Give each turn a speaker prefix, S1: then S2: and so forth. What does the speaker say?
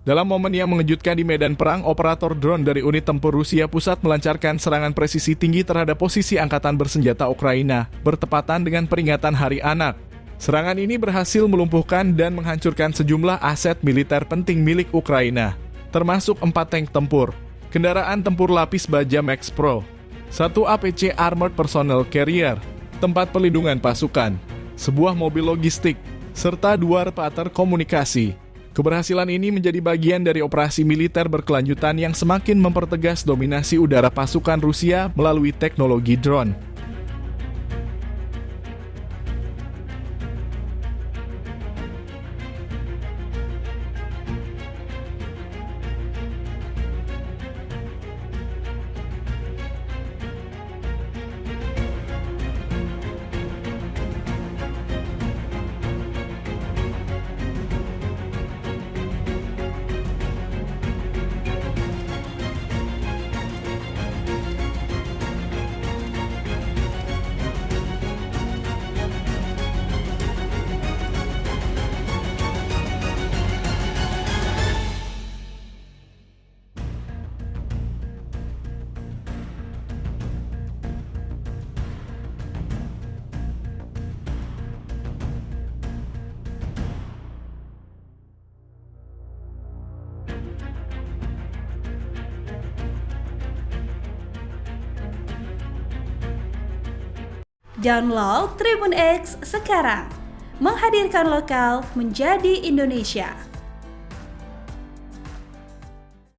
S1: Dalam momen yang mengejutkan di medan perang, operator drone dari unit tempur Rusia Pusat melancarkan serangan presisi tinggi terhadap posisi angkatan bersenjata Ukraina, bertepatan dengan peringatan Hari Anak. Serangan ini berhasil melumpuhkan dan menghancurkan sejumlah aset militer penting milik Ukraina, termasuk 4 tank tempur, kendaraan tempur lapis baja Max Pro, 1 APC Armored Personnel Carrier, tempat pelindungan pasukan, sebuah mobil logistik, serta 2 repeater komunikasi. Keberhasilan ini menjadi bagian dari operasi militer berkelanjutan yang semakin mempertegas dominasi udara pasukan Rusia melalui teknologi drone.
S2: Download Tribun X sekarang, menghadirkan lokal menjadi Indonesia.